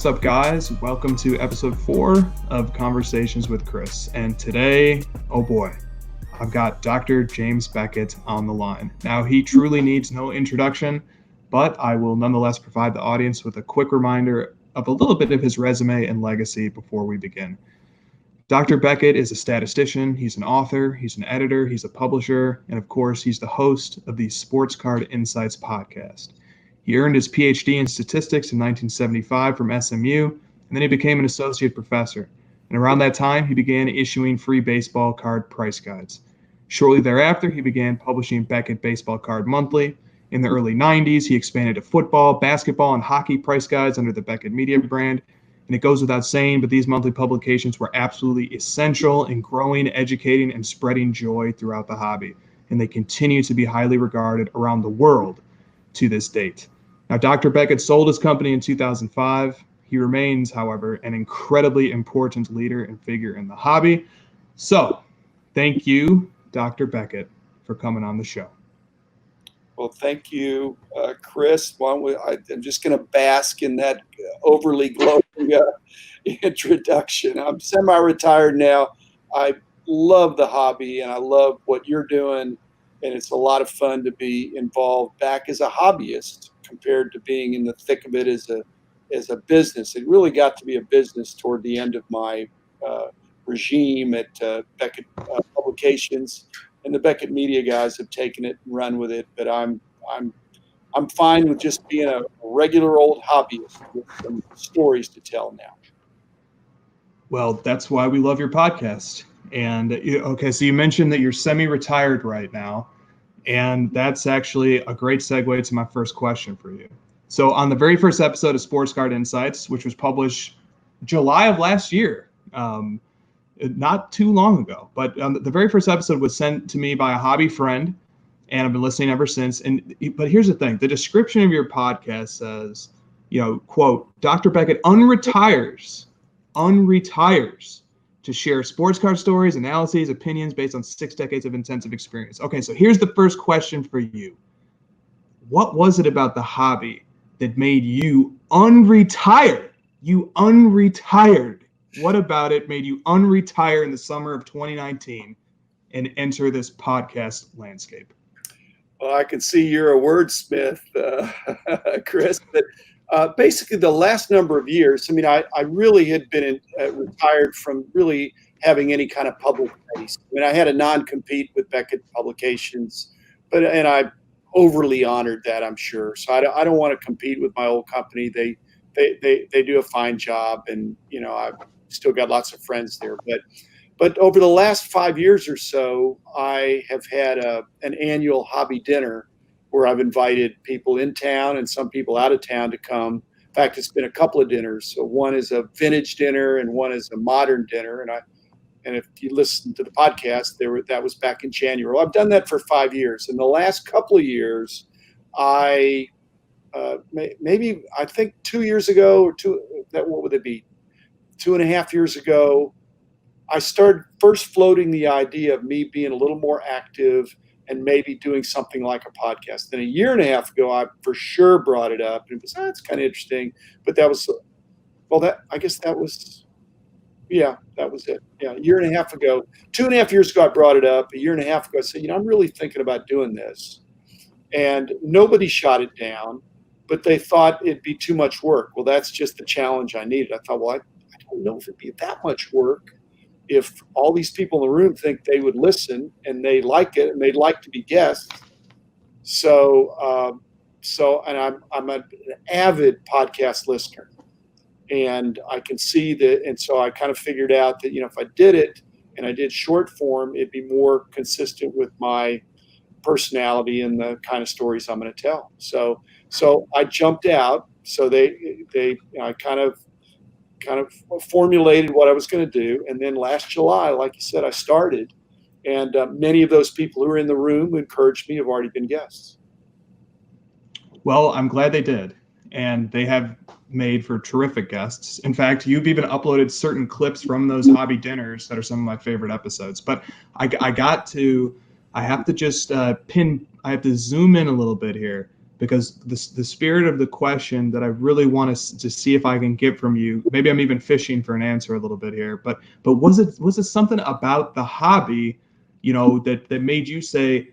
What's up, guys? Welcome to episode 4 of Conversations with Chris. And today, oh boy, I've got Dr. James Beckett on the line. Now, he truly needs no introduction, but I will nonetheless provide the audience with a quick reminder of a little bit of his resume and legacy before we begin. Dr. Beckett is a statistician, he's an author, he's an editor, he's a publisher, and of course, he's the host of the Sports Card Insights podcast. He earned his PhD in statistics in 1975 from SMU, and then he became an associate professor. And around that time, he began issuing free baseball card price guides. Shortly thereafter, he began publishing Beckett Baseball Card Monthly. In the early 90s, he expanded to football, basketball, and hockey price guides under the Beckett Media brand. And it goes without saying, but these monthly publications were absolutely essential in growing, educating, and spreading joy throughout the hobby. And they continue to be highly regarded around the world to this date. Now, Dr. Beckett sold his company in 2005. He remains, however, an incredibly important leader and figure in the hobby. So, thank you, Dr. Beckett, for coming on the show. Well, thank you, Chris. I'm just going to bask in that overly glowing introduction. I'm semi-retired now. I love the hobby, and I love what you're doing, and it's a lot of fun to be involved back as a hobbyist compared to being in the thick of it as a business. It really got to be a business toward the end of my regime at Beckett Publications, and the Beckett Media guys have taken it and run with it. But I'm fine with just being a regular old hobbyist with some stories to tell now. Well, that's why we love your podcast. And okay, so you mentioned that you're semi-retired right now. And that's actually a great segue to my first question for you. So on the very first episode of Sports Card Insights, which was published July of last year, not too long ago, but the very first episode was sent to me by a hobby friend, and I've been listening ever since. But here's the thing. The description of your podcast says, quote, Dr. Beckett unretires to share sports card stories, analyses, opinions based on 6 decades of intensive experience. Okay, so here's the first question for you. What was it about the hobby that made you unretire? You unretired. What about it made you unretire in the summer of 2019 and enter this podcast landscape? Well, I can see you're a wordsmith, Chris, but basically the last number of years, I really had been retired from really having any kind of public face. I had a non-compete with Beckett Publications, and I overly honored that, I'm sure. So I don't want to compete with my old company. They do a fine job, and I've still got lots of friends there. But over the last 5 years or so, I have had an annual hobby dinner where I've invited people in town and some people out of town to come. In fact, it's been a couple of dinners. So one is a vintage dinner and one is a modern dinner. And if you listen to the podcast, that was back in January. Well, I've done that for 5 years. In the last couple of years, I think 2 years ago what would it be? 2.5 years ago, I started first floating the idea of me being a little more active and maybe doing something like a podcast. Then 1.5 years ago, I for sure brought it up. And it was, that's kind of interesting. But that was it. Yeah, 1.5 years ago. 2.5 years ago, I brought it up. 1.5 years ago, I said, I'm really thinking about doing this. And nobody shot it down, but they thought it'd be too much work. Well, that's just the challenge I needed. I thought, I don't know if it'd be that much work. If all these people in the room think they would listen and they like it and they'd like to be guests. So I'm an avid podcast listener, and I can see that. And so I kind of figured out that, if I did it and I did short form, it'd be more consistent with my personality and the kind of stories I'm going to tell. So I jumped out. So I kind of formulated what I was going to do. And then last July, like you said, I started. And many of those people who are in the room who encouraged me have already been guests. Well, I'm glad they did. And they have made for terrific guests. In fact, you've even uploaded certain clips from those hobby dinners that are some of my favorite episodes. But I have to zoom in a little bit here. because the spirit of the question that I really want to see if I can get from you, maybe I'm even fishing for an answer a little bit here, but was it something about the hobby, that made you say,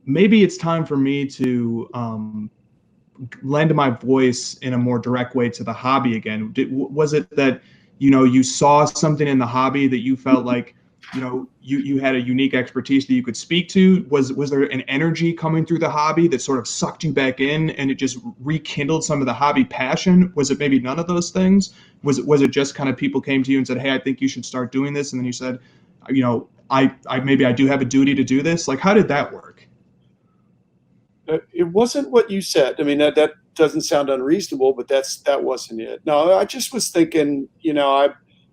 maybe it's time for me to lend my voice in a more direct way to the hobby again? Was it that you saw something in the hobby that you felt like you had a unique expertise that you could speak to? Was there an energy coming through the hobby that sort of sucked you back in and it just rekindled some of the hobby passion? Was it maybe none of those things? Was it just kind of people came to you and said, hey, I think you should start doing this, and then you said, I maybe I do have a duty to do this? Like, how did that work? It wasn't what you said. I mean, that doesn't sound unreasonable, but that wasn't it. No, I just was thinking,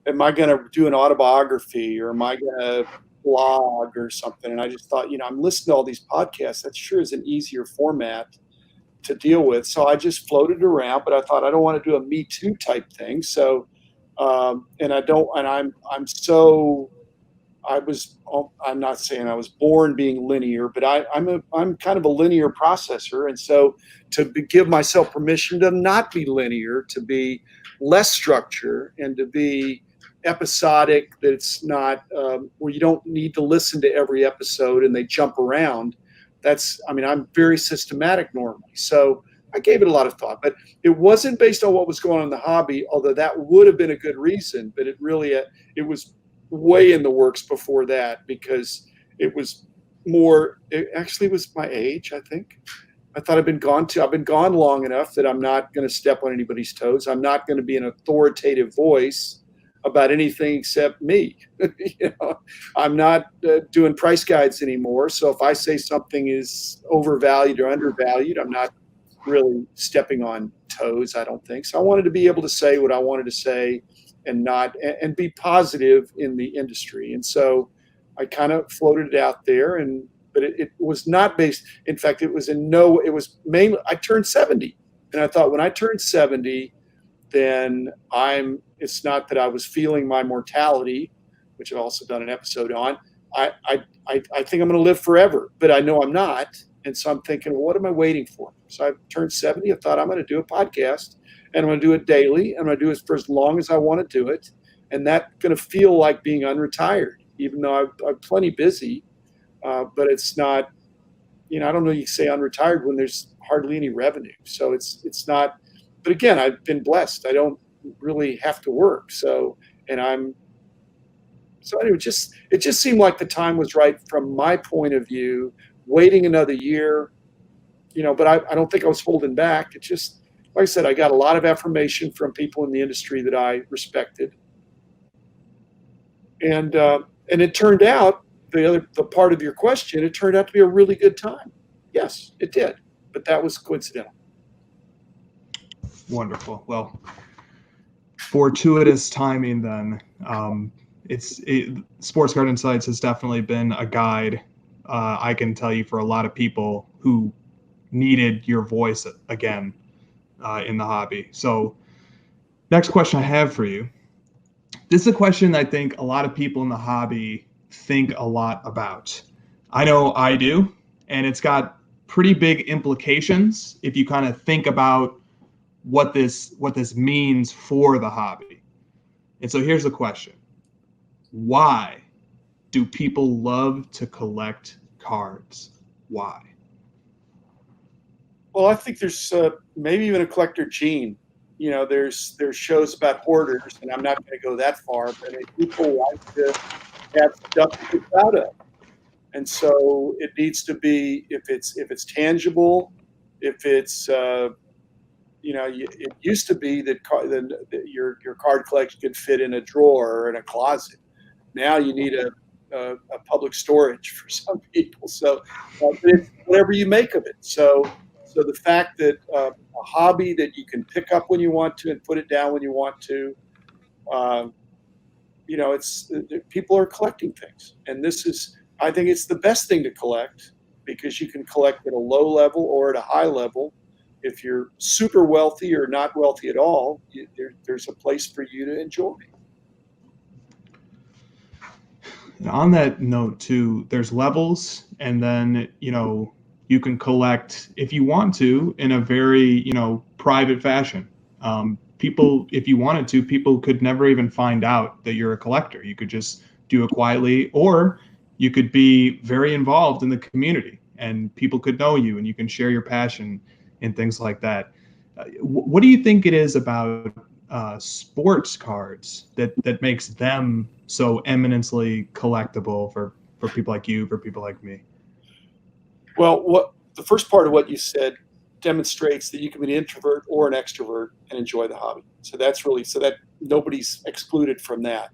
am I going to do an autobiography, or am I going to blog or something? And I just thought, I'm listening to all these podcasts. That sure is an easier format to deal with. So I just floated around, but I thought I don't want to do a Me Too type thing. So, and I don't, and I'm so I'm not saying I was born being linear, but I'm kind of a linear processor. And so give myself permission to not be linear, to be less structure, and to be episodic, that it's not where you don't need to listen to every episode and they jump around. I'm very systematic normally. So I gave it a lot of thought, but it wasn't based on what was going on in the hobby, although that would have been a good reason. But it was way in the works before that, because it actually was my age, I think. I thought I've been gone long enough that I'm not going to step on anybody's toes. I'm not going to be an authoritative voice about anything except me. I'm not doing price guides anymore. So if I say something is overvalued or undervalued, I'm not really stepping on toes, I don't think. So I wanted to be able to say what I wanted to say, and be positive in the industry. And so I kind of floated it out there, but it was not based. In fact, it was mainly, I turned 70, and I thought, when I turned 70, then it's not that I was feeling my mortality, which I've also done an episode on. I think I'm going to live forever, but I know I'm not. And so I'm thinking, well, what am I waiting for? So I turned 70. I thought, I'm going to do a podcast, and I'm going to do it daily. I'm going to do it for as long as I want to do it. And that's going to feel like being unretired, even though I'm plenty busy. But it's not, I don't know, you say unretired when there's hardly any revenue. So it's not, but again, I've been blessed. I don't really have to work. So anyway, it just seemed like the time was right from my point of view. Waiting another year, but I don't think I was holding back. It just, like I said, I got a lot of affirmation from people in the industry that I respected. And it turned out, the part of your question, it turned out to be a really good time. Yes, it did. But that was coincidental. Wonderful. Well, fortuitous timing then. Sports Card Insights has definitely been a guide, I can tell you, for a lot of people who needed your voice again in the hobby. So next question I have for you. This is a question I think a lot of people in the hobby think a lot about. I know I do, and it's got pretty big implications if you kind of think about what this means for the hobby. And so here's the question. Why do people love to collect cards? Why? Well, I think there's maybe even a collector gene. There's shows about hoarders, and I'm not going to go that far, but people like to have stuff to be proud of. And so it needs to be, if it's tangible, if it's it used to be that your card collection could fit in a drawer or in a closet. Now you need a public storage for some people. So it's whatever you make of it. So the fact that a hobby that you can pick up when you want to and put it down when you want to, it's people are collecting things, and I think it's the best thing to collect, because you can collect at a low level or at a high level. If you're super wealthy or not wealthy at all, there's a place for you to enjoy. And on that note too, there's levels, and then you can collect if you want to in a very, private fashion. People, if you wanted to, people could never even find out that you're a collector. You could just do it quietly, or you could be very involved in the community and people could know you and you can share your passion and things like that. What do you think it is about sports cards that makes them so eminently collectible for people like you, for people like me? Well, what the first part of what you said demonstrates that you can be an introvert or an extrovert and enjoy the hobby. So that nobody's excluded from that.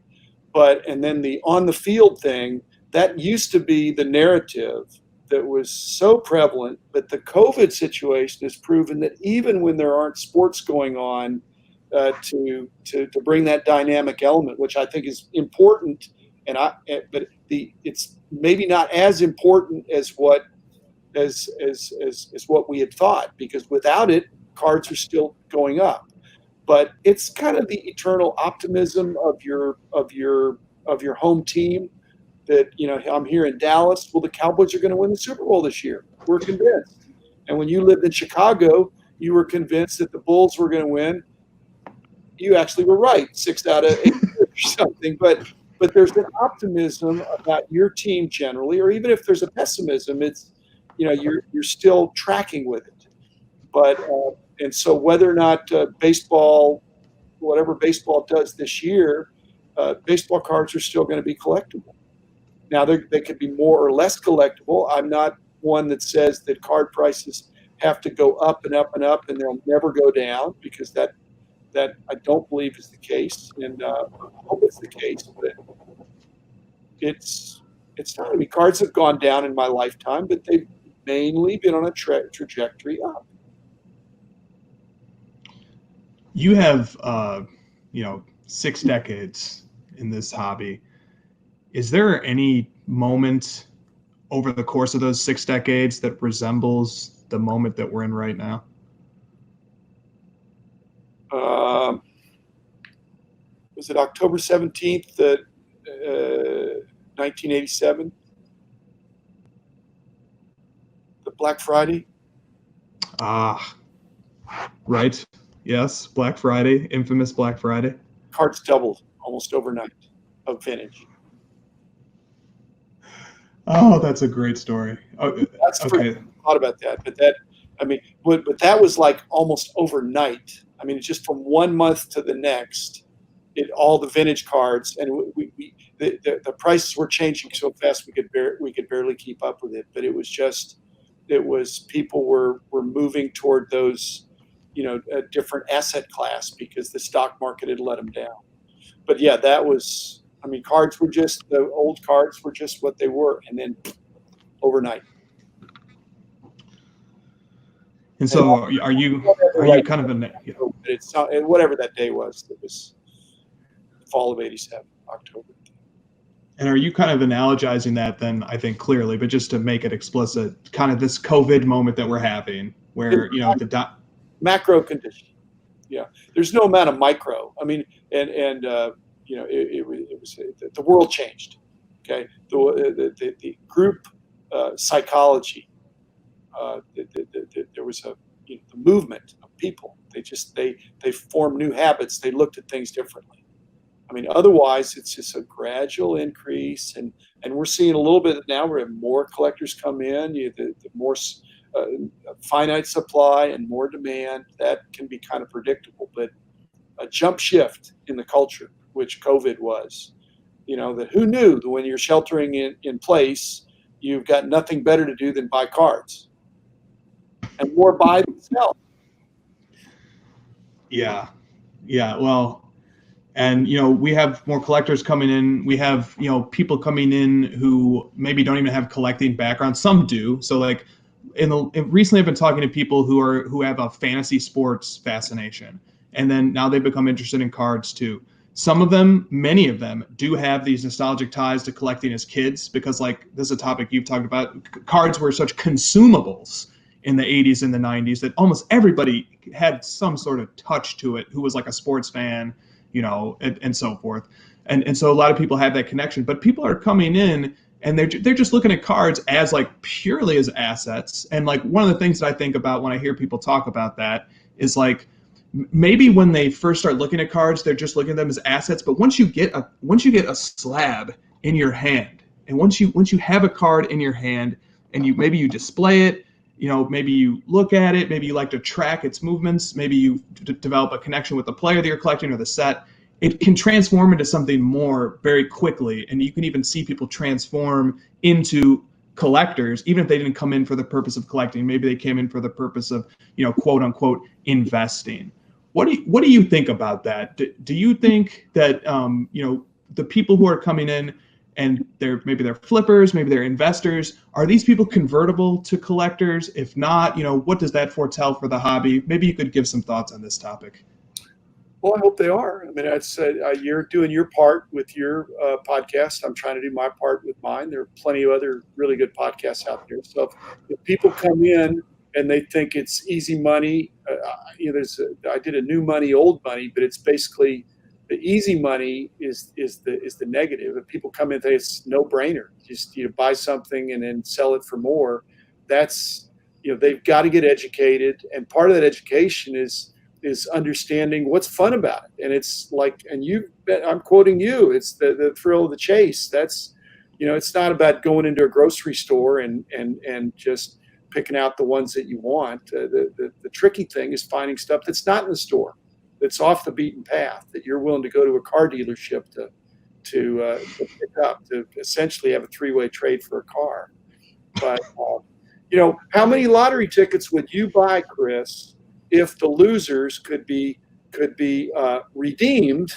And then the on the field thing, that used to be the narrative that was so prevalent, but the COVID situation has proven that even when there aren't sports going on, to bring that dynamic element, which I think is important, but it's maybe not as important as what we had thought, because without it, cards are still going up. But it's kind of the eternal optimism of your home team that, I'm here in Dallas. Well, the Cowboys are going to win the Super Bowl this year. We're convinced. And when you lived in Chicago, you were convinced that the Bulls were going to win. You actually were right, 6 out of 8 or something. But there's an optimism about your team generally, or even if there's a pessimism, it's you're still tracking with it. And so whether or not baseball, whatever baseball does this year, baseball cards are still going to be collectible. Now they could be more or less collectible. I'm not one that says that card prices have to go up and up and up and they'll never go down, because that I don't believe is the case, and I hope it's the case, but it's not. I mean, cards have gone down in my lifetime, but they've mainly been on a trajectory up. You have 6 decades in this hobby. Is there any moment over the course of those 6 decades that resembles the moment that we're in right now? Was it October 17th, 1987? The Black Friday? Right. Yes, Black Friday, infamous Black Friday. Cards doubled almost overnight of vintage. Oh, that's a great story. That's okay. I thought about that, but that was like almost overnight. I mean, just from one month to the next, all the vintage cards, and the prices were changing so fast we could barely keep up with it. But it was people were moving toward those, a different asset class because the stock market had let them down. But yeah, the old cards were just what they were, and then overnight. And so, are you kind of It's whatever that day was. It was fall of '87, October. And are you kind of analogizing that then? I think clearly, but just to make it explicit, kind of this COVID moment that we're having, where the macro condition. Yeah, there's no amount of micro. I mean, it was the world changed. Okay, the group psychology. There was the movement of people. They formed new habits. They looked at things differently. I mean, otherwise it's just a gradual increase, and we're seeing a little bit now. We have more collectors come in. The more finite supply and more demand, that can be kind of predictable. But a jump shift in the culture, which COVID was, that who knew that when you're sheltering in place, you've got nothing better to do than buy cards. And more buy than sell. Yeah. Well, and we have more collectors coming in. We have people coming in who maybe don't even have collecting background. Some do. So like, recently I've been talking to people who have a fantasy sports fascination, and then now they become interested in cards too. Some of them, many of them, do have these nostalgic ties to collecting as kids, because like this is a topic you've talked about. Cards were such consumables in the 80s and the 90s that almost everybody had some sort of touch to it who was like a sports fan, and so forth. And so a lot of people have that connection, but people are coming in and they're just looking at cards as like purely as assets. And like one of the things that I think about when I hear people talk about that is like maybe when they first start looking at cards, they're just looking at them as assets. But once you get a slab in your hand, and once you have a card in your hand, and maybe you display it, maybe you look at it, maybe you like to track its movements, maybe you develop a connection with the player that you're collecting or the set, it can transform into something more very quickly. And you can even see people transform into collectors, even if they didn't come in for the purpose of collecting. Maybe they came in for the purpose of, quote unquote, investing. What do you think about that? Do you think that, the people who are coming in and maybe they're flippers, maybe they're investors, are these people convertible to collectors? If not, what does that foretell for the hobby? Maybe you could give some thoughts on this topic. Well, I hope they are. I mean, I'd say you're doing your part with your podcast. I'm trying to do my part with mine. There are plenty of other really good podcasts out there. So if people come in and they think it's easy money, I did a new money, old money, but it's basically the easy money is the negative. If people come in and think it's no brainer, just buy something and then sell it for more. That's they've got to get educated, and part of that education is understanding what's fun about it. And it's like, I'm quoting you, it's the thrill of the chase. That's, it's not about going into a grocery store and just picking out the ones that you want. The tricky thing is finding stuff that's not in the store, that's off the beaten path, that you're willing to go to a car dealership to pick up, to essentially have a three-way trade for a car. But, how many lottery tickets would you buy, Chris, if the losers could be redeemed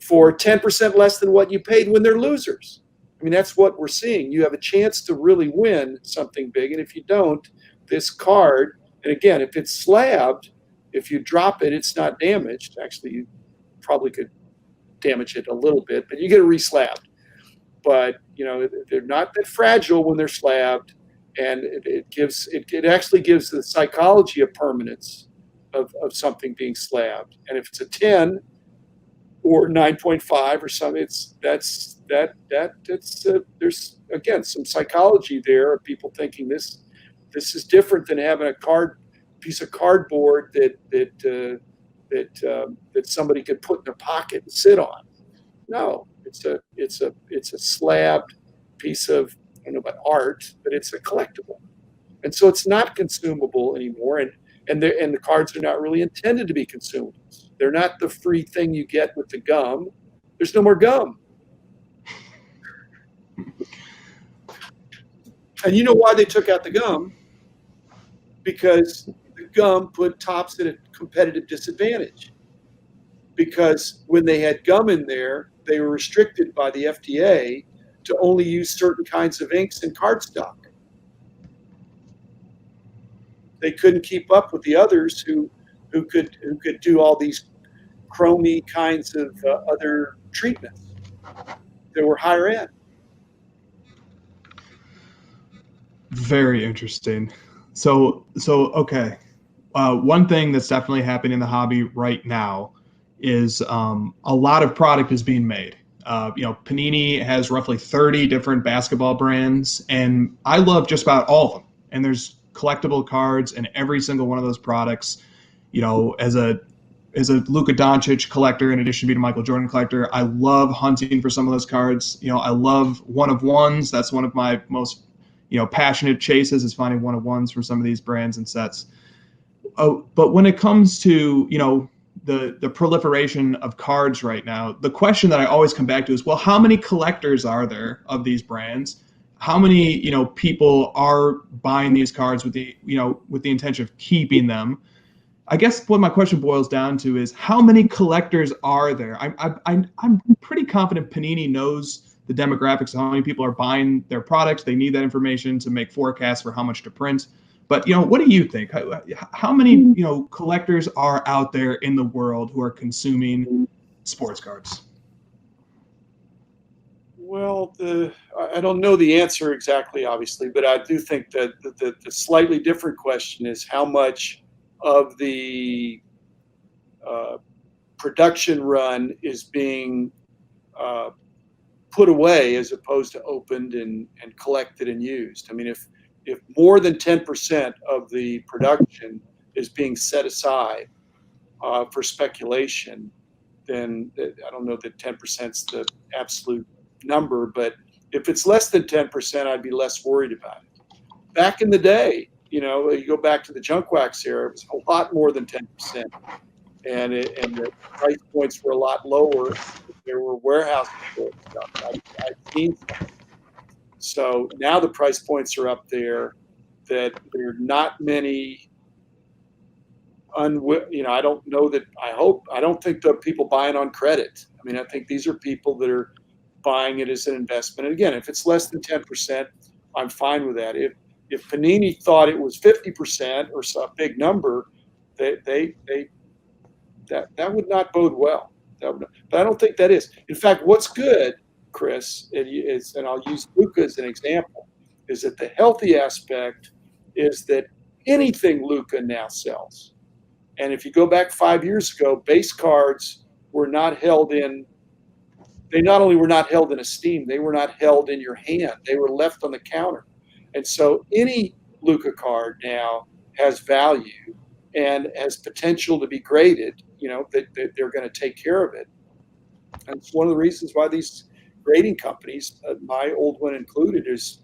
for 10% less than what you paid when they're losers? I mean, that's what we're seeing. You have a chance to really win something big, and if you don't, this card, and again, if it's slabbed, if you drop it, it's not damaged. Actually, you probably could damage it a little bit, but you get it reslabbed. But they're not that fragile when they're slabbed, and it actually gives the psychology of permanence of something being slabbed. And if it's a 10 or 9.5 or something, there's again some psychology there of people thinking this is different than having a piece of cardboard that somebody could put in their pocket and sit on. No, it's a slabbed piece of, I don't know about art, but it's a collectible, and so it's not consumable anymore. And the cards are not really intended to be consumables. They're not the free thing you get with the gum. There's no more gum. And you know why they took out the gum? Because the gum put Topps at a competitive disadvantage. Because when they had gum in there, they were restricted by the FDA to only use certain kinds of inks and cardstock. They couldn't keep up with the others who could do all these chromy kinds of other treatments that were higher end. Very interesting. So okay. One thing that's definitely happening in the hobby right now is a lot of product is being made. Panini has roughly 30 different basketball brands, and I love just about all of them. And there's collectible cards in every single one of those products. As a Luka Doncic collector, in addition to being a Michael Jordan collector, I love hunting for some of those cards. I love one of ones. That's one of my most passionate chases, is finding one of ones for some of these brands and sets. But when it comes to the proliferation of cards right now, the question that I always come back to is, well, how many collectors are there of these brands? How many people are buying these cards with the intention of keeping them? I guess what my question boils down to is, how many collectors are there? I'm pretty confident Panini knows the demographics of how many people are buying their products. They need that information to make forecasts for how much to print. But what do you think? How many collectors are out there in the world who are consuming sports cards? Well, I don't know the answer exactly, obviously, but I do think that the slightly different question is how much of the production run is being put put away as opposed to opened and collected and used. I mean, if more than 10% of the production is being set aside for speculation, then I don't know that 10% is the absolute number, but if it's less than 10%, I'd be less worried about it. Back in the day, you go back to the junk wax era, it was a lot more than 10%. And the price points were a lot lower. There were warehouses full of stuff. I've seen some. So now the price points are up there that there are not many I don't know that, I don't think the people buying on credit. I mean, I think these are people that are buying it as an investment. And again, if it's less than 10%, I'm fine with that. If Panini thought it was 50% or some big number, that would not bode well. But I don't think that is. In fact, what's good, Chris, and I'll use Luka as an example, is that the healthy aspect is that anything Luka now sells. And if you go back 5 years ago, base cards were not held in. They not only were not held in esteem, they were not held in your hand. They were left on the counter. And so any Luka card now has value and has potential to be graded, that they're going to take care of it. And it's one of the reasons why these grading companies, my old one included, is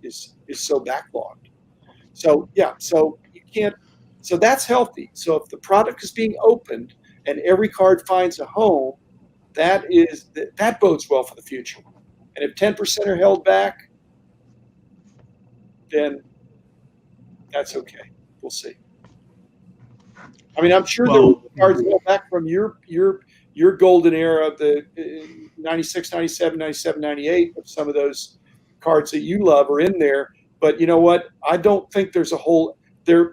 so backlogged. So, yeah, so you can't. So that's healthy. So if the product is being opened and every card finds a home, that bodes well for the future. And if 10% are held back, then that's okay. We'll see. I mean, I'm sure there were cards held back from your golden era of the 96, 97, 97, 98, of some of those cards that you love are in there. But you know what? I don't think there's a whole there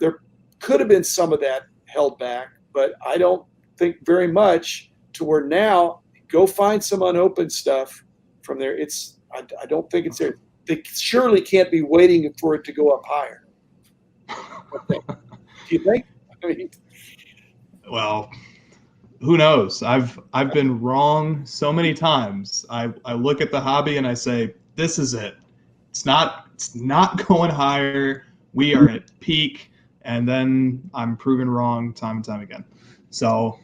could have been some of that held back, but I don't think very much, to where now go find some unopened stuff from there. I don't think it's there. They surely can't be waiting for it to go up higher. Do you think? I mean, well, who knows? I've been wrong so many times. I look at the hobby and I say, this is it. It's not going higher. We are at peak. And then I'm proven wrong time and time again. So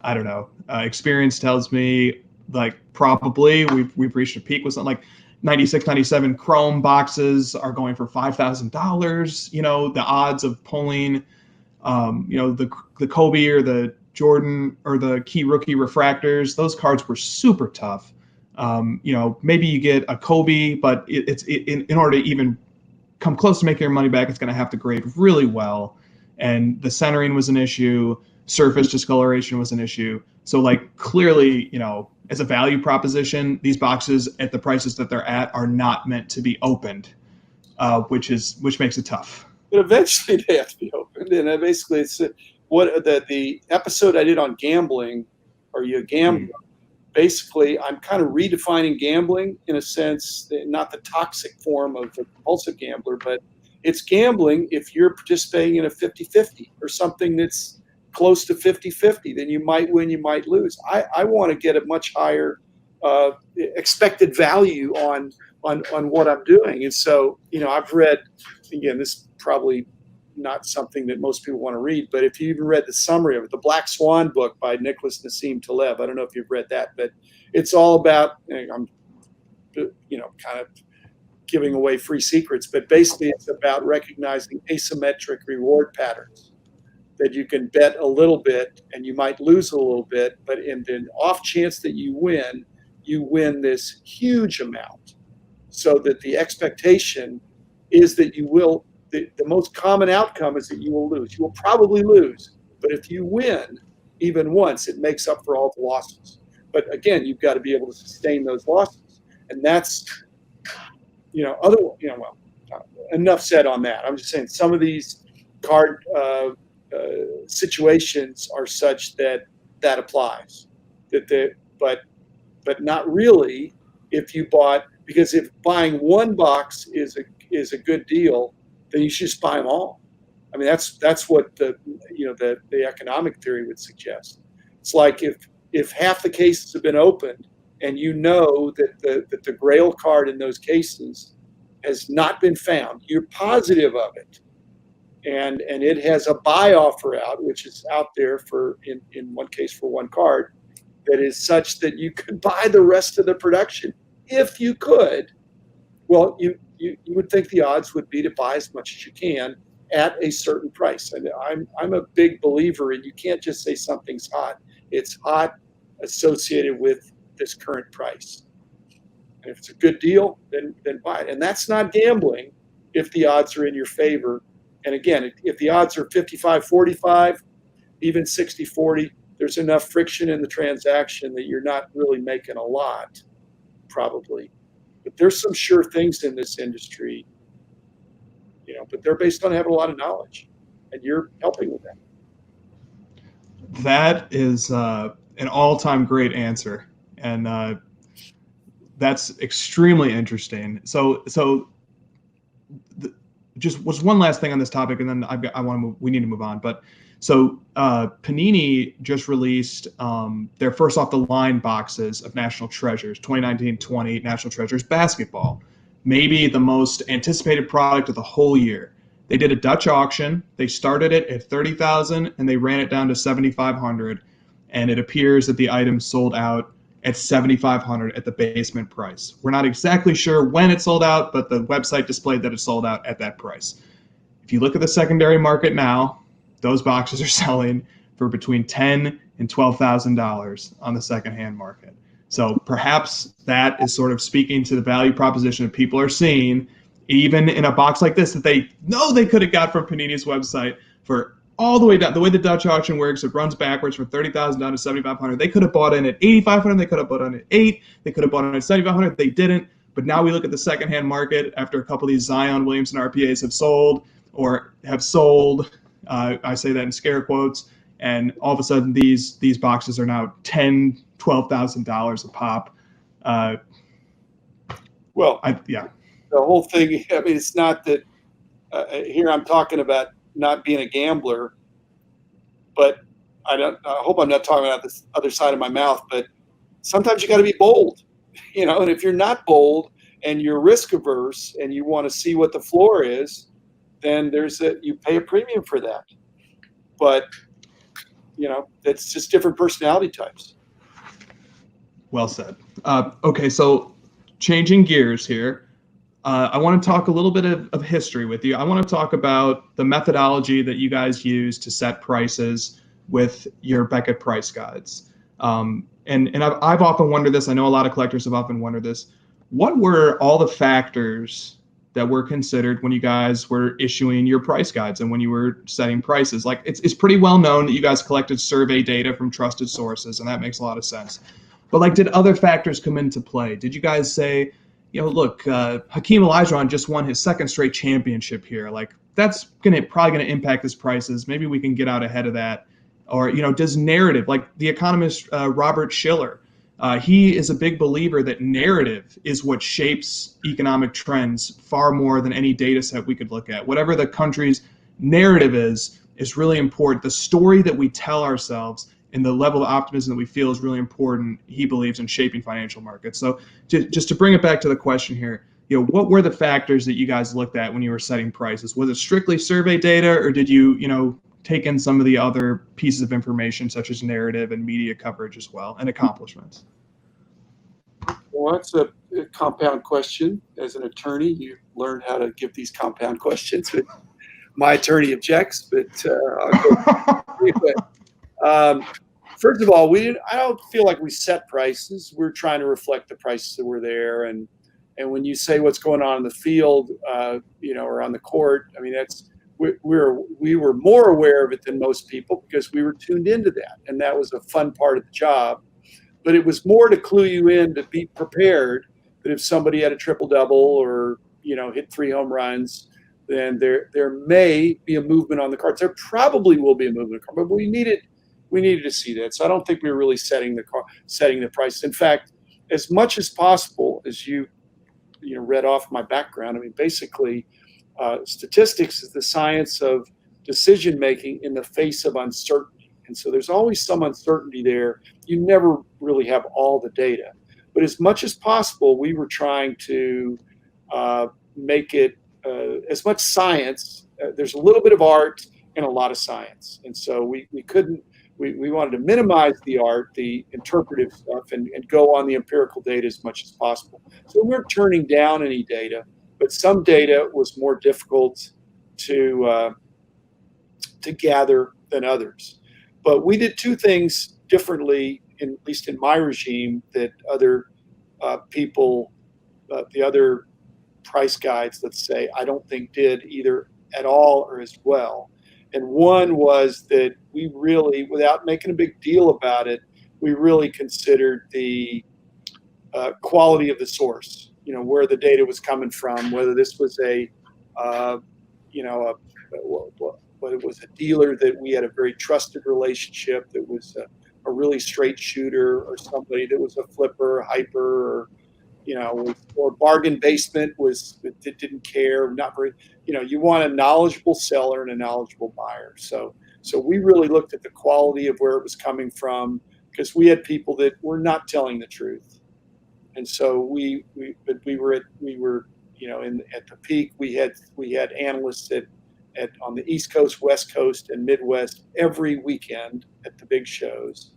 I don't know. Experience tells me like probably we've reached a peak with something like 96, 97 chrome boxes are going for $5,000. The odds of pulling, the Kobe or the Jordan or the key rookie refractors, those cards were super tough. Maybe you get a Kobe, but in order to even come close to making your money back, it's going to have to grade really well. And the centering was an issue. Surface discoloration was an issue. So clearly, as a value proposition, these boxes at the prices that they're at are not meant to be opened, which makes it tough. But eventually they have to be opened. And basically it's the episode I did on gambling, Are You a Gambler? Basically, I'm kind of redefining gambling in a sense, not the toxic form of the compulsive gambler, but it's gambling if you're participating in a 50-50 or something that's close to 50-50. Then you might win, you might lose. I want to get a much higher expected value on what I'm doing. And so, I've read, again, this is probably not something that most people want to read, but if you even read the summary of it, the Black Swan book by Nicholas Nassim Taleb, I don't know if you've read that, but it's all about, I'm, kind of giving away free secrets, but basically it's about recognizing asymmetric reward patterns, that you can bet a little bit and you might lose a little bit, but in the off chance that you win this huge amount, so that the expectation is that you will. The most common outcome is that you will lose. You will probably lose, but if you win even once, it makes up for all the losses. But again, you've got to be able to sustain those losses, and that's, enough said on that. I'm just saying some of these card situations are such that applies. But not really if you bought, because if buying one box is a good deal, then you should just buy them all. I mean, that's what the economic theory would suggest. It's like if half the cases have been opened and you know that the grail card in those cases has not been found, you're positive of it, and it has a buy offer out, which is out there for in one case for one card, that is such that you could buy the rest of the production if you could. Well, you would think the odds would be to buy as much as you can at a certain price. And I'm a big believer in, you can't just say something's hot. It's hot associated with this current price. And if it's a good deal, then buy it. And that's not gambling if the odds are in your favor. And again, if the odds are 55-45, even 60-40, there's enough friction in the transaction that you're not really making a lot, probably. But there's some sure things in this industry, but they're based on having a lot of knowledge, and you're helping with that. That is an all-time great answer, and that's extremely interesting. So just was one last thing on this topic, and then we need to move on. But so Panini just released their first off the line boxes of National Treasures, 2019-20 National Treasures basketball, maybe the most anticipated product of the whole year. They did a Dutch auction. They started it at $30,000 and they ran it down to $7,500, and it appears that the item sold out at $7,500 at the basement price. We're not exactly sure when it sold out, but the website displayed that it sold out at that price. If you look at the secondary market now, those boxes are selling for between $10,000 and $12,000 on the secondhand market. So perhaps that is sort of speaking to the value proposition that people are seeing, even in a box like this that they know they could have got from Panini's website for all the way down. The way the Dutch auction works, it runs backwards from $30,000 down to $7,500. They could have bought in at $8,500. They could have bought in at $8,000. They could have bought in at $7,500. They didn't. But now we look at the secondhand market after a couple of these Zion Williamson RPAs have sold or have sold. I say that in scare quotes. And all of a sudden, these boxes are now $10,000, $12,000 a pop. The whole thing, I mean, it's not that here I'm talking about not being a gambler, but I hope I'm not talking about this other side of my mouth, but sometimes you got to be bold, and if you're not bold and you're risk averse and you want to see what the floor is, then you pay a premium for that. But, it's just different personality types. Well said. Okay, so changing gears here. I want to talk a little bit of history with you. I want to talk about the methodology that you guys use to set prices with your Beckett price guides. And I've often wondered this. I know a lot of collectors have often wondered this. What were all the factors that were considered when you guys were issuing your price guides and when you were setting prices? Like it's pretty well known that you guys collected survey data from trusted sources, and that makes a lot of sense. But did other factors come into play? Did you guys say, look, Hakeem Olajuwon just won his second straight championship here. That's probably gonna impact his prices. Maybe we can get out ahead of that. Or does narrative, like the economist Robert Shiller, he is a big believer that narrative is what shapes economic trends far more than any data set we could look at. Whatever the country's narrative is really important. The story that we tell ourselves and the level of optimism that we feel is really important, he believes, in shaping financial markets. So just to bring it back to the question here, what were the factors that you guys looked at when you were setting prices? Was it strictly survey data, or did you, take in some of the other pieces of information such as narrative and media coverage as well, and accomplishments? Well, that's a compound question. As an attorney, you learn how to give these compound questions. But my attorney objects, but I'll go. First of all, I don't feel like we set prices. We're trying to reflect the prices that were there. And when you say what's going on in the field, or on the court, I mean, we were more aware of it than most people because we were tuned into that. And that was a fun part of the job. But it was more to clue you in to be prepared that if somebody had a triple-double or, hit 3 home runs, then there may be a movement on the cards. There probably will be a movement on the card, but we needed to see that. So I don't think we were really setting the price. In fact, as much as possible, as you read off my background, I mean, basically, statistics is the science of decision making in the face of uncertainty. And so there's always some uncertainty there. You never really have all the data. But as much as possible, we were trying to make it as much science. There's a little bit of art and a lot of science. And so we wanted to minimize the art, the interpretive stuff, and go on the empirical data as much as possible. So we weren't turning down any data, but some data was more difficult to gather than others. But we did two things differently, at least in my regime, that other people, the other price guides, let's say, I don't think did either at all or as well. And one was that we really, without making a big deal about it, we really considered the quality of the source, where the data was coming from, whether this was whether it was a dealer that we had a very trusted relationship, that was a really straight shooter, or somebody that was a flipper, hyper, or bargain basement that didn't care, not very, you want a knowledgeable seller and a knowledgeable buyer. So we really looked at the quality of where it was coming from, because we had people that were not telling the truth. And so we were at the peak, we had analysts on the East Coast, West Coast, and Midwest every weekend at the big shows,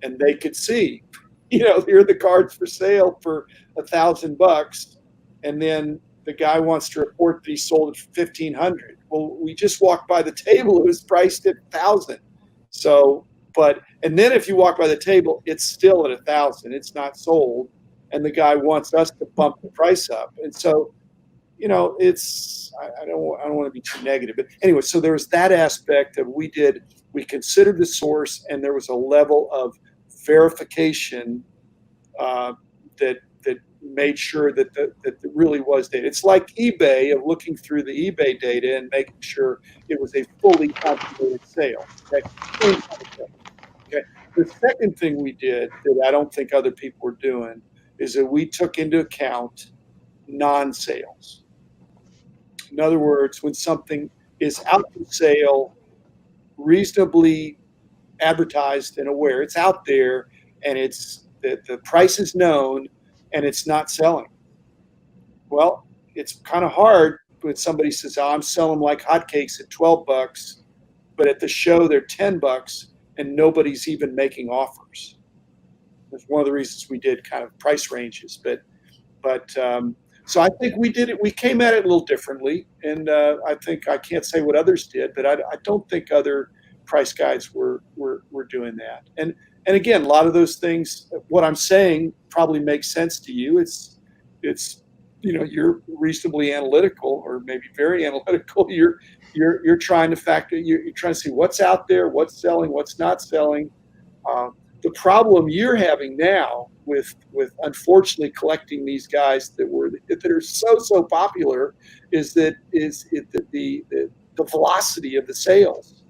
and they could see, here are the cards for sale for $1,000, and then the guy wants to report that he sold it for $1,500. Well, we just walked by the table; it was priced at $1,000. So, and then if you walk by the table, it's still at $1,000. It's not sold, and the guy wants us to bump the price up, and so. I don't want to be too negative, but anyway, so there was that aspect of we considered the source, and there was a level of verification that made sure that that really was data. It's like eBay, of looking through the eBay data and making sure it was a fully consummated sale. Okay. Okay. The second thing we did that I don't think other people were doing is that we took into account non-sales. In other words, when something is out for sale, reasonably advertised and aware, it's out there, and it's the price is known, and it's not selling. Well, it's kind of hard when somebody says, "Oh, I'm selling like hotcakes at $12, but at the show they're $10, and nobody's even making offers." That's one of the reasons we did kind of price ranges, but. So I think we did it. We came at it a little differently, and I think I can't say what others did, but I don't think other price guides were doing that. And again, a lot of those things, what I'm saying probably makes sense to you. It's you're reasonably analytical, or maybe very analytical. You're trying to factor. You're trying to see what's out there, what's selling, what's not selling. The problem you're having now with unfortunately collecting these guys that are so popular is the velocity of the sales,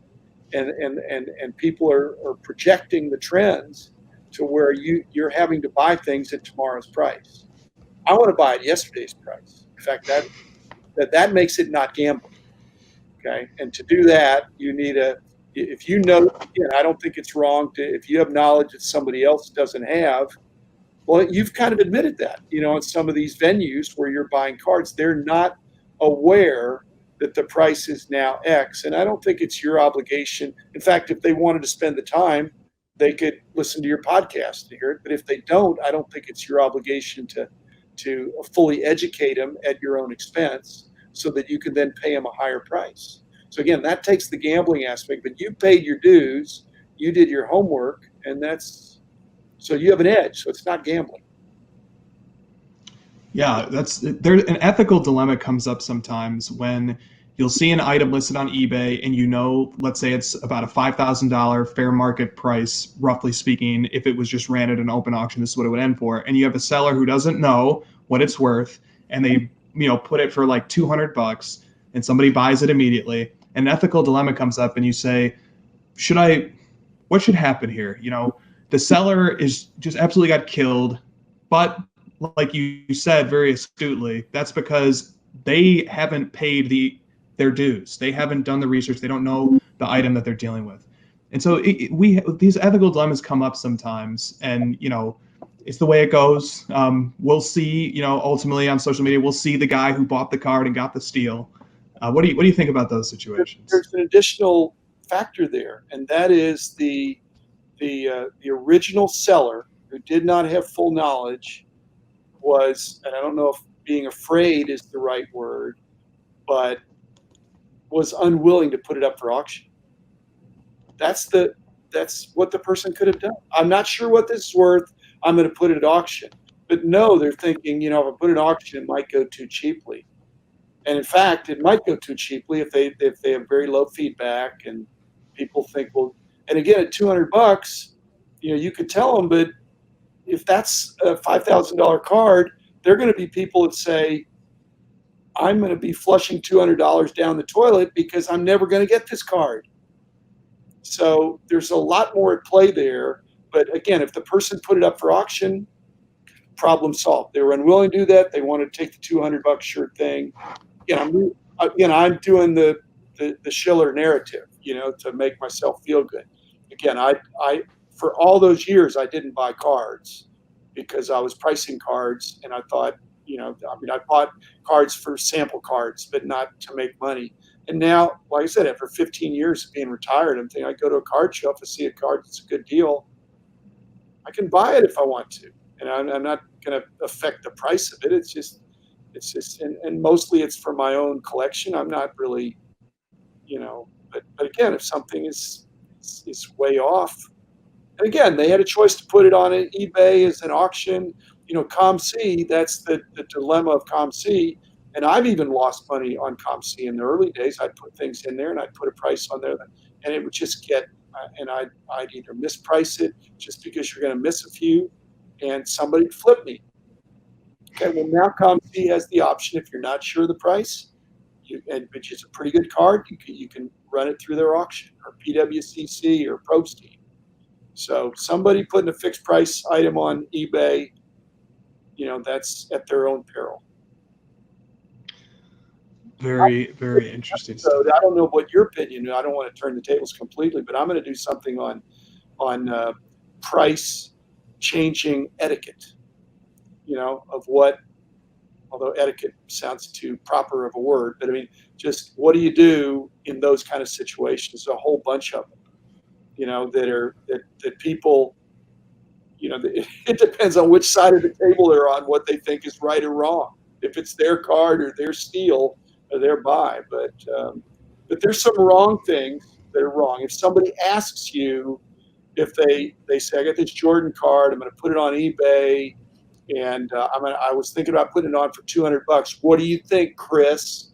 and people are projecting the trends to where you're having to buy things at tomorrow's price. I want to buy at yesterday's price. In fact, that makes it not gambling. Okay, and to do that, you need if you know, again, I don't think it's wrong if you have knowledge that somebody else doesn't have. Well, you've kind of admitted that, in some of these venues where you're buying cards, they're not aware that the price is now X. And I don't think it's your obligation. In fact, if they wanted to spend the time, they could listen to your podcast to hear it. But if they don't, I don't think it's your obligation to fully educate them at your own expense, so that you can then pay them a higher price. So again, that takes the gambling aspect, but you paid your dues, you did your homework, and so you have an edge. So it's not gambling. Yeah, an ethical dilemma comes up sometimes when you'll see an item listed on eBay, and let's say it's about a $5,000 fair market price, roughly speaking. If it was just ran at an open auction, this is what it would end for. And you have a seller who doesn't know what it's worth, and they put it for like $200, and somebody buys it immediately. An ethical dilemma comes up, and you say, what should happen here? The seller is just absolutely got killed, but like you said very astutely, that's because they haven't paid their dues. They haven't done the research. They don't know the item that they're dealing with. And so these ethical dilemmas come up sometimes, and it's the way it goes. We'll see, ultimately on social media, we'll see the guy who bought the card and got the steal. What do you think about those situations? There's an additional factor there, and that is the original seller who did not have full knowledge was, and I don't know if being afraid is the right word, but was unwilling to put it up for auction. That's what the person could have done. I'm not sure what this is worth. I'm going to put it at auction. But no, they're thinking, if I put it at auction, it might go too cheaply. And in fact, it might go too cheaply if they have very low feedback and people think, well, and again, at $200, you could tell them, but if that's a $5,000 card, there are going to be people that say, I'm going to be flushing $200 down the toilet because I'm never going to get this card. So there's a lot more at play there. But again, if the person put it up for auction, problem solved. They were unwilling to do that. They wanted to take the $200 sure thing. I'm doing the Schiller narrative, to make myself feel good. Again, I for all those years I didn't buy cards because I was pricing cards, and I thought, I bought cards for sample cards, but not to make money. And now, like I said, after 15 years of being retired, I'm thinking I go to a card show, if I see a card that's a good deal, I can buy it if I want to, and I'm not going to affect the price of it. It's just, and mostly it's for my own collection. I'm not really, but again, if something is way off, and again, they had a choice to put it on eBay as an auction. ComC, that's the dilemma of ComC. And I've even lost money on ComC in the early days. I'd put things in there and I'd put a price on there, and it would just get, and I'd either misprice it just because you're going to miss a few, and somebody would flip me. Okay, well, now ComC has the option, if you're not sure of the price, which is a pretty good card, you can run it through their auction, or PWCC or ProSteam. So somebody putting a fixed price item on eBay, that's at their own peril. Very, very interesting. So I don't know what your opinion is. I don't want to turn the tables completely, but I'm going to do something on price changing etiquette, of what, although etiquette sounds too proper of a word, but I mean, just what do you do in those kind of situations? A whole bunch of them, that people, it depends on which side of the table they're on, what they think is right or wrong. If it's their card or their steal or their buy, but there's some wrong things that are wrong. If somebody asks you, if they say, I got this Jordan card, I'm going to put it on eBay, and I was thinking about putting it on for $200. What do you think, Chris?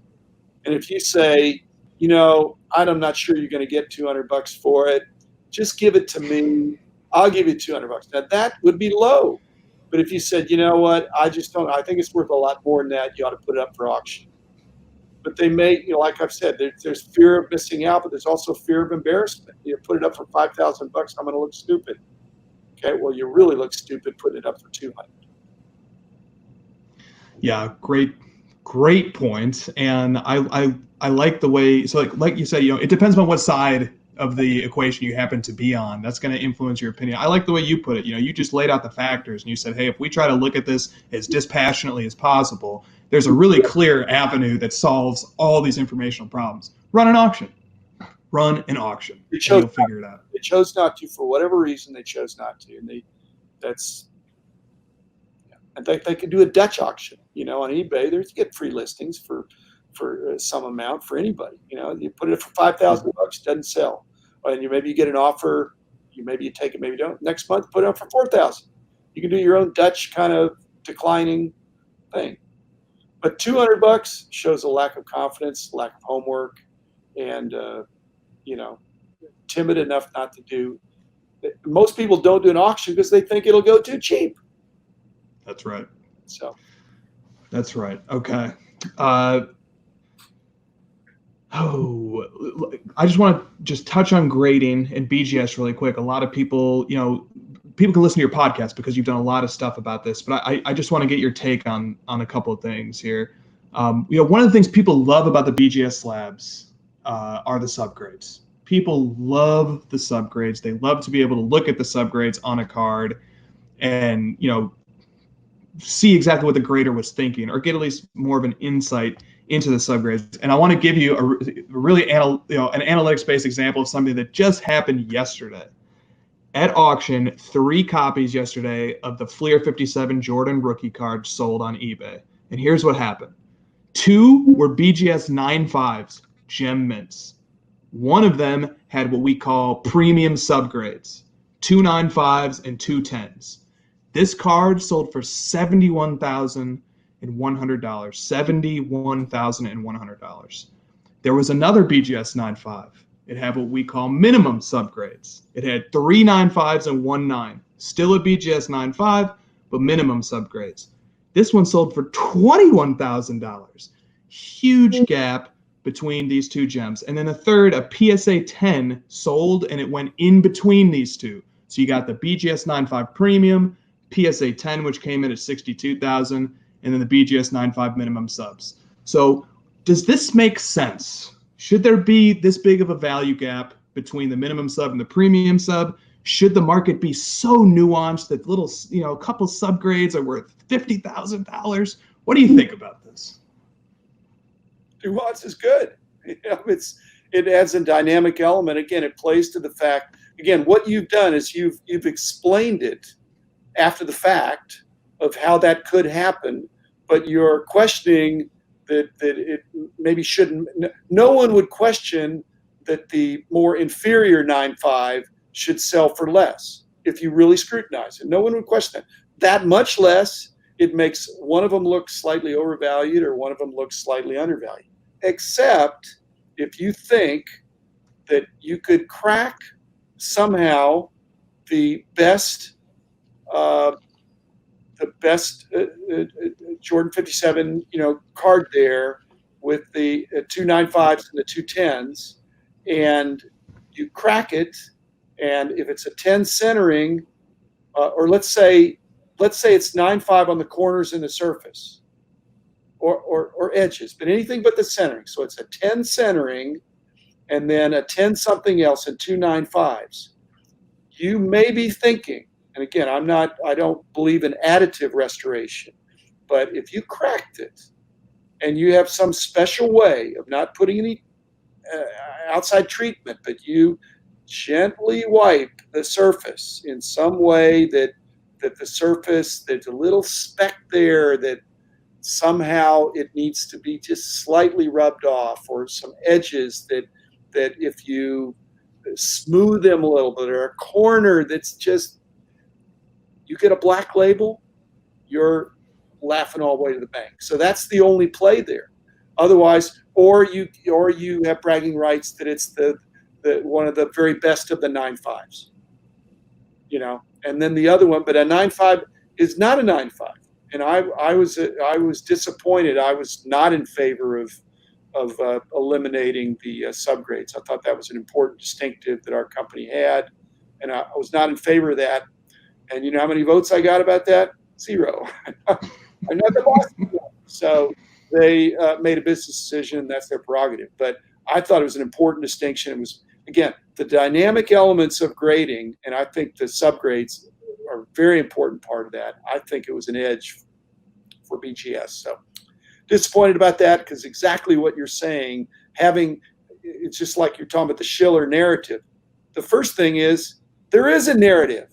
And if you say, I'm not sure you're going to get $200 for it, just give it to me. I'll give you $200. Now that would be low, but if you said, you know what, I just don't. I think it's worth a lot more than that. You ought to put it up for auction. But they may, like I've said, there's fear of missing out, but there's also fear of embarrassment. You put it up for $5,000, I'm going to look stupid. Okay, well, you really look stupid putting it up for $200. Yeah, great point. And I like the way, so like you said, it depends on what side of the equation you happen to be on. That's going to influence your opinion. I like the way you put it. You just laid out the factors and you said, hey, if we try to look at this as dispassionately as possible, there's a really clear avenue that solves all these informational problems. Run an auction. And you'll figure it out. They chose not to, for whatever reason. They chose not to, and they could do a Dutch auction. On eBay, you get free listings for some amount for anybody. You put it for $5,000, doesn't sell, and maybe you get an offer. Maybe you take it, maybe you don't. Next month, put it up for $4,000. You can do your own Dutch kind of declining thing. But $200 shows a lack of confidence, lack of homework, and timid enough not to do. Most people don't do an auction because they think it'll go too cheap. That's right. So. That's right. Okay. I just want to touch on grading and BGS really quick. A lot of people, people can listen to your podcast because you've done a lot of stuff about this, but I just want to get your take on a couple of things here. One of the things people love about the BGS slabs are the subgrades. People love the subgrades. They love to be able to look at the subgrades on a card. and see exactly what the grader was thinking, or get at least more of an insight into the subgrades. And I want to give you a really an analytics-based example of something that just happened yesterday. At auction, 3 copies yesterday of the Fleer 57 Jordan rookie card sold on eBay. And here's what happened. 2 were BGS 9.5s, gem mints. One of them had what we call premium subgrades, 2 9.5s and 2 10s. This card sold for $71,100. $71,100. There was another BGS 9.5. It had what we call minimum subgrades. It had 3 9.5s and 1 9. Still a BGS 9.5, but minimum subgrades. This one sold for $21,000. Huge gap between these 2 gems. And then a third, a PSA 10, sold, and it went in between these 2. So you got the BGS 9.5 premium, PSA 10, which came in at $62,000, and then the BGS 9.5 minimum subs. So does this make sense? Should there be this big of a value gap between the minimum sub and the premium sub? Should the market be so nuanced that little, a couple subgrades are worth $50,000? What do you think about this? Nuance is good. It adds a dynamic element. Again, it plays to the fact. Again, what you've done is you've explained it after the fact of how that could happen, but you're questioning that it maybe shouldn't. No one would question that the more inferior 9.5 should sell for less if you really scrutinize it. No one would question that much less. It makes one of them look slightly overvalued or one of them looks slightly undervalued, except if you think that you could crack somehow the best Jordan 57, card there with the 2 9.5s and the 2 10s, and you crack it, and if it's a 10 centering, or let's say it's 9.5 on the corners and the surface, or edges, but anything but the centering. So it's a 10 centering, and then a 10 something else and 2 9.5s. You may be thinking, and again, I don't believe in additive restoration, but if you cracked it and you have some special way of not putting any outside treatment, but you gently wipe the surface in some way that the surface, there's a little speck there that somehow it needs to be just slightly rubbed off, or some edges that if you smooth them a little bit, or a corner that's just, you get a black label, you're laughing all the way to the bank. So that's the only play there. Otherwise, or you have bragging rights that it's the one of the very best of the 9.5s, and then the other one, but a 9.5 is not a 9.5. And I was disappointed. I was not in favor of eliminating the subgrades. I thought that was an important distinctive that our company had, and I was not in favor of that. And you know how many votes I got about that? 0. I'm not the boss. So they made a business decision. That's their prerogative. But I thought it was an important distinction. It was, again, the dynamic elements of grading, and I think the subgrades are a very important part of that. I think it was an edge for BGS. So disappointed about that, because exactly what you're saying, it's just like you're talking about the Schiller narrative. The first thing is, there is a narrative.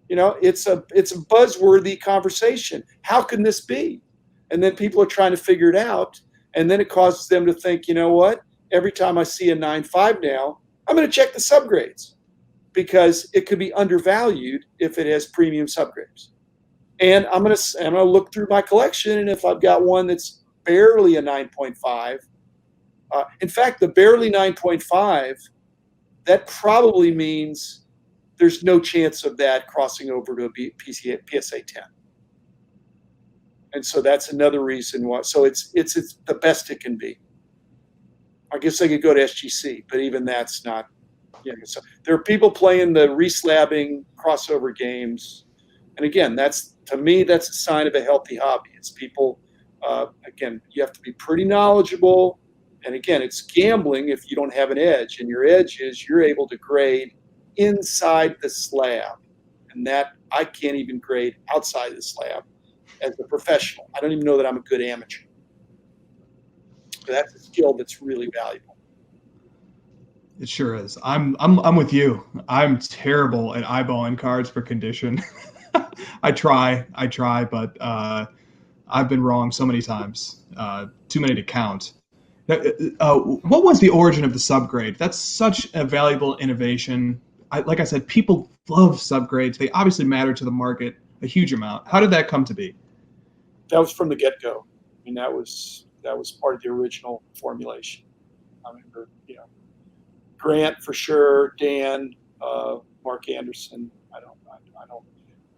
It's a buzzworthy conversation. How can this be? And then people are trying to figure it out, and then it causes them to think, you know what? Every time I see a 9.5 now, I'm going to check the subgrades, because it could be undervalued if it has premium subgrades. And I'm going to look through my collection, and if I've got one that's barely a 9.5, in fact, the barely 9.5, that probably means there's no chance of that crossing over to a PSA 10. And so that's another reason why. So it's the best it can be. I guess I could go to SGC, but even that's not. So there are people playing the reslabbing crossover games, and again, to me that's a sign of a healthy hobby. It's people. Again, you have to be pretty knowledgeable, and again, it's gambling if you don't have an edge, and your edge is you're able to grade inside the slab, and that I can't even grade outside the slab as a professional. I don't even know that I'm a good amateur. But that's a skill that's really valuable. It sure is. I'm with you. I'm terrible at eyeballing cards for condition. I try, but I've been wrong so many times. Too many to count. What was the origin of the subgrade? That's such a valuable innovation. Like I said, people love subgrades. They obviously matter to the market a huge amount. How did that come to be? That was from the get-go. I mean, that was part of the original formulation. I remember, Grant for sure, Dan, Mark Anderson. I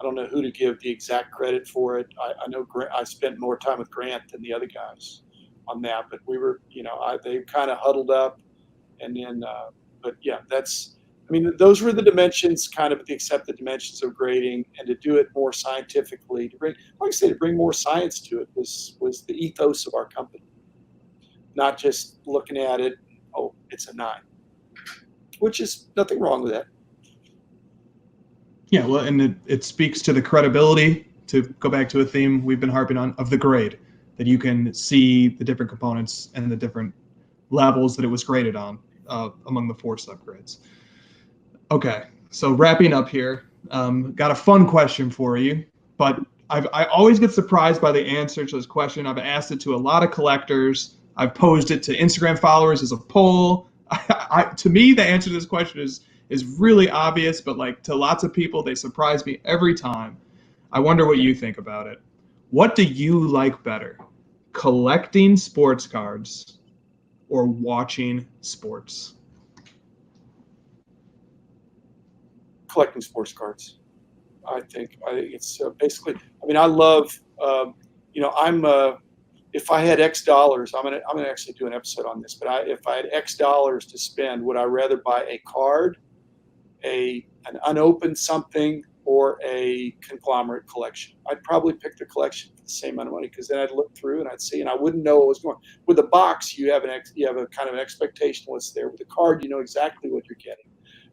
don't know who to give the exact credit for it. I know I spent more time with Grant than the other guys on that, but we were, they kind of huddled up, and then, but yeah, those were the dimensions, kind of the accepted dimensions of grading, and to do it more scientifically, to bring more science to it was the ethos of our company, not just looking at it, oh, it's a 9, which is nothing wrong with that. Yeah, well, and it speaks to the credibility, to go back to a theme we've been harping on, of the grade, that you can see the different components and the different levels that it was graded on among the 4 subgrades. Okay, so wrapping up here, got a fun question for you, but I always get surprised by the answer to this question. I've asked it to a lot of collectors. I've posed it to Instagram followers as a poll. To me, the answer to this question is really obvious, but like to lots of people, they surprise me every time. I wonder what you think about it. What do you like better, collecting sports cards or watching sports? Collecting sports cards. I think it's basically. I mean, I love. If I had X dollars, I'm gonna actually do an episode on this. But if I had X dollars to spend, would I rather buy a card, an unopened something, or a conglomerate collection? I'd probably pick the collection for the same amount of money, because then I'd look through and I'd see, and I wouldn't know what was going on. With a box, you have a kind of an expectation what's there. With a card, you know exactly what you're getting.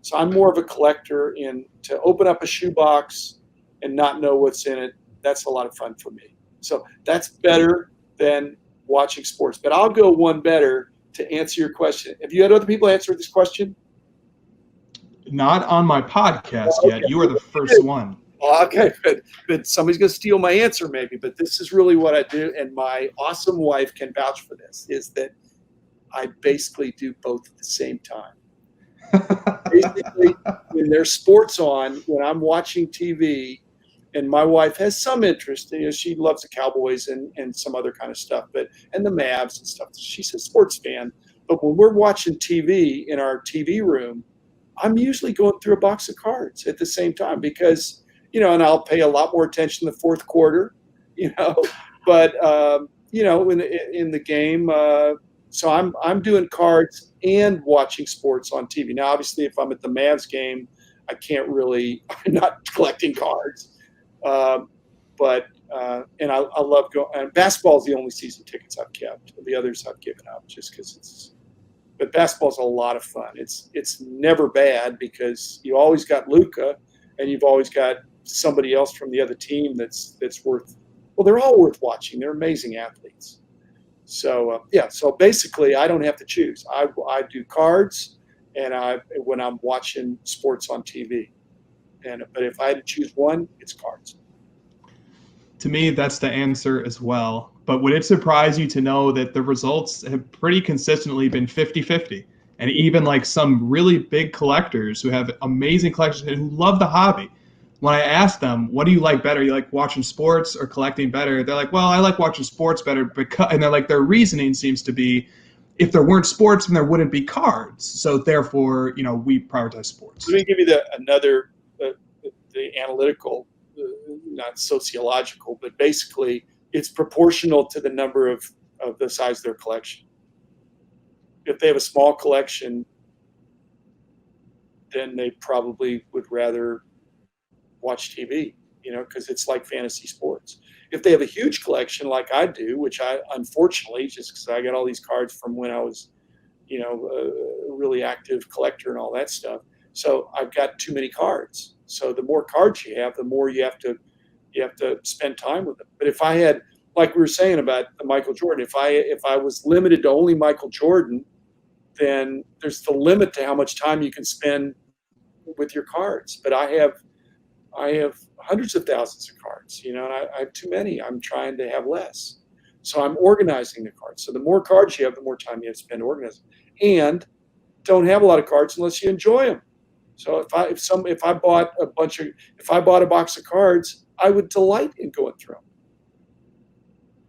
So I'm more of a collector to open up a shoebox and not know what's in it. That's a lot of fun for me. So that's better than watching sports. But I'll go one better to answer your question. Have you had other people answer this question? Not on my podcast yet. You are the first one. Okay, but somebody's going to steal my answer maybe. But this is really what I do, and my awesome wife can vouch for this, is that I basically do both at the same time. Basically, when there's sports on, when I'm watching TV, and my wife has some interest, she loves the Cowboys and some other kind of stuff, and the Mavs and stuff. She's a sports fan. But when we're watching TV in our TV room, I'm usually going through a box of cards at the same time, because, and I'll pay a lot more attention in the fourth quarter, but in the game. So I'm doing cards and watching sports on TV. Now, obviously, if I'm at the Mavs game, I can't really. I'm not collecting cards, but and I love going. And basketball is the only season tickets I've kept. The others I've given up just because it's. But basketball is a lot of fun. It's never bad, because you always got Luka, and you've always got somebody else from the other team that's worth. Well, they're all worth watching. They're amazing athletes. So so basically, I don't have to choose. I do cards, and when I'm watching sports on TV, but if I had to choose one, it's cards. To me, that's the answer as well. But would it surprise you to know that the results have pretty consistently been 50-50? And even like some really big collectors who have amazing collections and who love the hobby, when I ask them, what do you like better? You like watching sports or collecting better? They're like, well, I like watching sports better, and they're like, their reasoning seems to be, if there weren't sports, then there wouldn't be cards. So therefore, we prioritize sports. Let me give you the analytical, not sociological, but basically it's proportional to the number of the size of their collection. If they have a small collection, then they probably would rather watch TV, because it's like fantasy sports. If they have a huge collection like I do, which I, unfortunately, just because I got all these cards from when I was, a really active collector and all that stuff. So I've got too many cards. So the more cards you have, the more you have to spend time with them. But if I had, like we were saying about the Michael Jordan, if I was limited to only Michael Jordan, then there's the limit to how much time you can spend with your cards. But I have hundreds of thousands of cards, and I have too many. I'm trying to have less. So I'm organizing the cards. So the more cards you have, the more time you have to spend organizing. And don't have a lot of cards unless you enjoy them. So if I bought a box of cards, I would delight in going through them.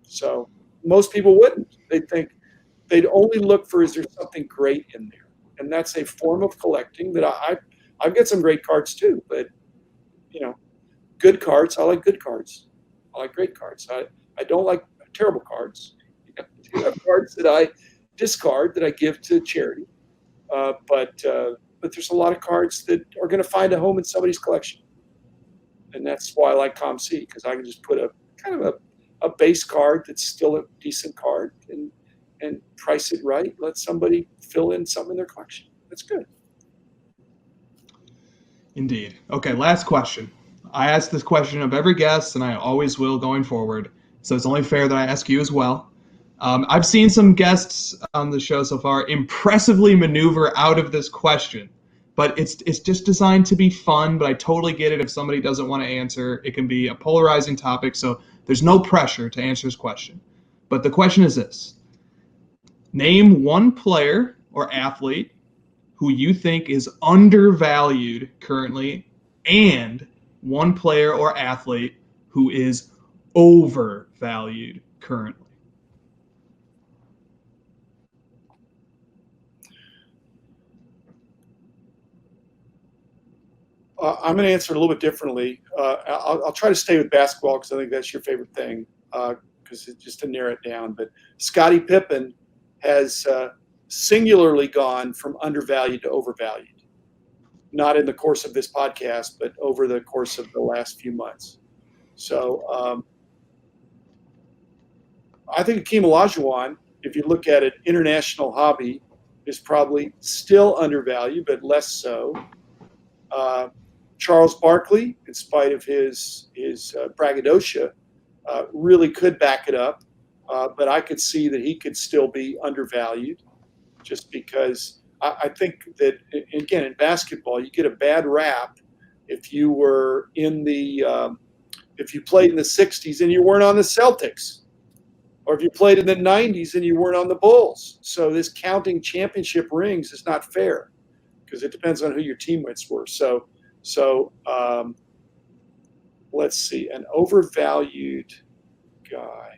So most people wouldn't. They'd only look for, is there something great in there? And that's a form of collecting that I've got some great cards too, but good cards. I like good cards. I like great cards. I don't like terrible cards. I have cards that I discard that I give to charity. But there's a lot of cards that are going to find a home in somebody's collection. And that's why I like ComC, because I can just put a kind of a base card that's still a decent card and price it right. Let somebody fill in something in their collection. That's good. Indeed. Okay, last question. I ask this question of every guest, and I always will going forward. So it's only fair that I ask you as well. I've seen some guests on the show so far impressively maneuver out of this question, but it's just designed to be fun. But I totally get it if somebody doesn't want to answer. It can be a polarizing topic, so there's no pressure to answer this question. But the question is this: name one player or athlete who you think is undervalued currently, and one player or athlete who is overvalued currently. I'm going to answer it a little bit differently. I'll try to stay with basketball because I think that's your favorite thing, because it's just to narrow it down. But Scottie Pippen has singularly gone from undervalued to overvalued, not in the course of this podcast, but over the course of the last few months. So I think Akeem Olajuwon, if you look at it, international hobby, is probably still undervalued, but less so. Charles Barkley, in spite of his braggadocio, really could back it up. But I could see that he could still be undervalued, just because I think that, again, in basketball, you get a bad rap if you were if you played in the 60s and you weren't on the Celtics, or if you played in the 90s and you weren't on the Bulls. So this counting championship rings is not fair, because it depends on who your teammates were. So let's see, an overvalued guy.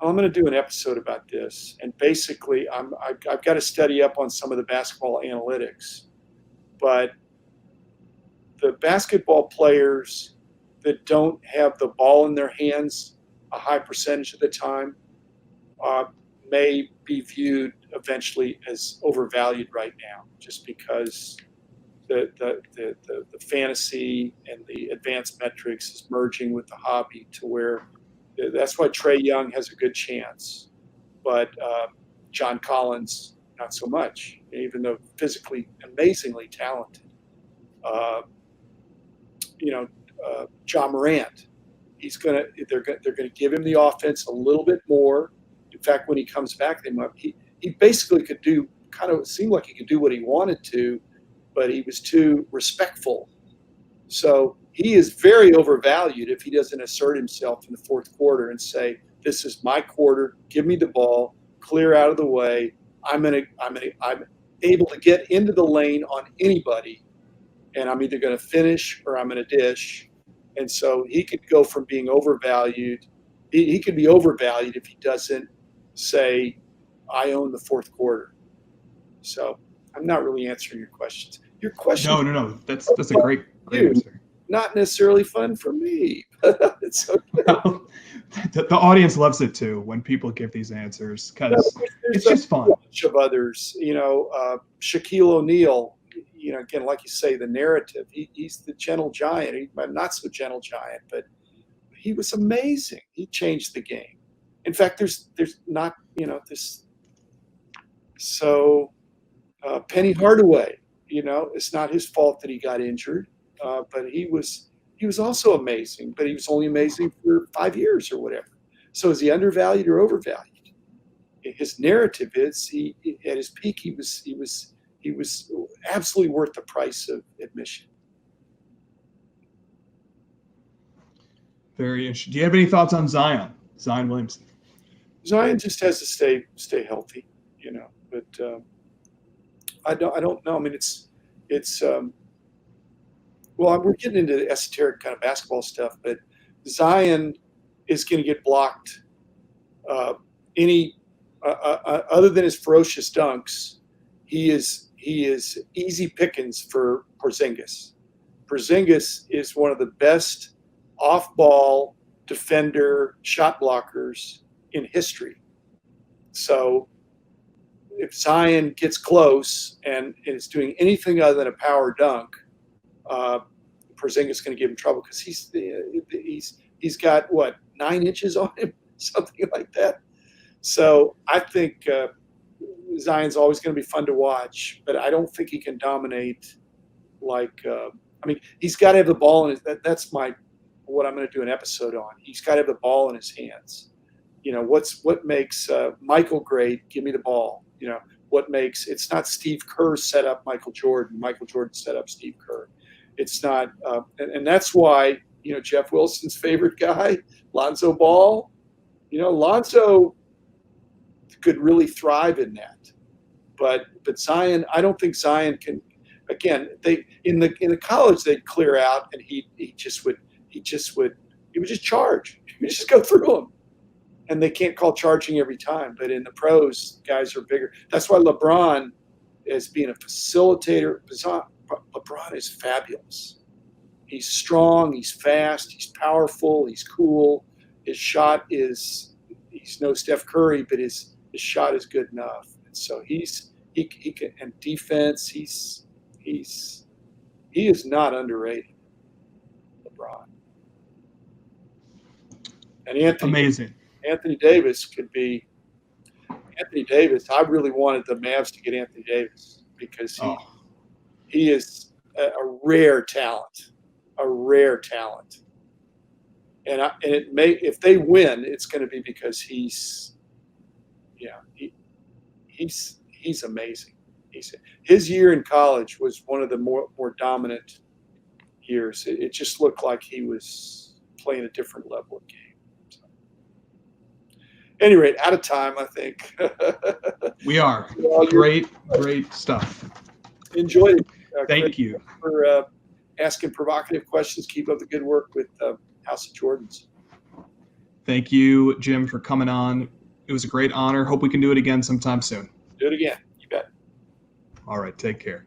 I'm going to do an episode about this, and basically I've got to study up on some of the basketball analytics, but the basketball players that don't have the ball in their hands a high percentage of the time may be viewed eventually as overvalued right now, just because the fantasy and the advanced metrics is merging with the hobby to where that's why Trae Young has a good chance, but John Collins not so much, even though physically amazingly talented. John Morant, they're gonna give him the offense a little bit more. In fact, when he comes back, he basically could do, kind of seemed like he could do what he wanted to, but he was too respectful. So he is very overvalued if he doesn't assert himself in the fourth quarter and say, "This is my quarter. Give me the ball. Clear out of the way. I'm able to get into the lane on anybody, and I'm either going to finish or I'm going to dish." And so he could go from being overvalued. He could be overvalued if he doesn't say, "I own the fourth quarter." So I'm not really answering your questions. Your question. No. That's a great answer. Not necessarily fun for me, but it's okay. The audience loves it too when people give these answers, because it's just fun. A bunch of others, Shaquille O'Neal, again, like you say, the narrative. He's the gentle giant. He's not so gentle giant, but he was amazing. He changed the game. In fact, there's not this. So Penny Hardaway, it's not his fault that he got injured, but he was also amazing, but he was only amazing for 5 years or whatever. So is he undervalued or overvalued? His narrative is at his peak he was absolutely worth the price of admission. Very interesting. Do you have any thoughts on Zion Williamson? Zion just has to stay healthy, but I don't know. I mean, well, we're getting into the esoteric kind of basketball stuff, but Zion is going to get blocked. Other than his ferocious dunks, he is easy pickings for Porzingis. Porzingis is one of the best off-ball defender shot blockers in history. So if Zion gets close and is doing anything other than a power dunk, Porzingis is going to give him trouble because he's got 9 inches on him, something like that. So I think Zion's always going to be fun to watch, but I don't think he can dominate. He's got to have the ball in his. That's what I'm going to do an episode on. He's got to have the ball in his hands. What makes Michael great? Give me the ball. What makes it's not Steve Kerr set up Michael Jordan. Michael Jordan set up Steve Kerr. It's not, and that's why Jeff Wilson's favorite guy, Lonzo Ball. Lonzo could really thrive in that, but Zion, I don't think Zion can. Again, they in the college they'd clear out, and he would just charge. He would just go through them. And they can't call charging every time. But in the pros, guys are bigger. That's why LeBron, as being a facilitator, LeBron is fabulous. He's strong, he's fast, he's powerful, he's cool. His shot is, he's no Steph Curry, but his shot is good enough. And so he can, and defense, he is not underrated, LeBron. And Anthony Davis could be. Anthony Davis, I really wanted the Mavs to get Anthony Davis because he is a rare talent, And it may, if they win, it's going to be because he's amazing. His year in college was one of the more dominant years. It just looked like he was playing a different level of game. Any rate, out of time, I think. We are. Great stuff. Enjoyed it. Thank you for asking provocative questions. Keep up the good work with House of Jordans. Thank you, Jim, for coming on. It was a great honor. Hope we can do it again sometime soon. Do it again. You bet. All right. Take care.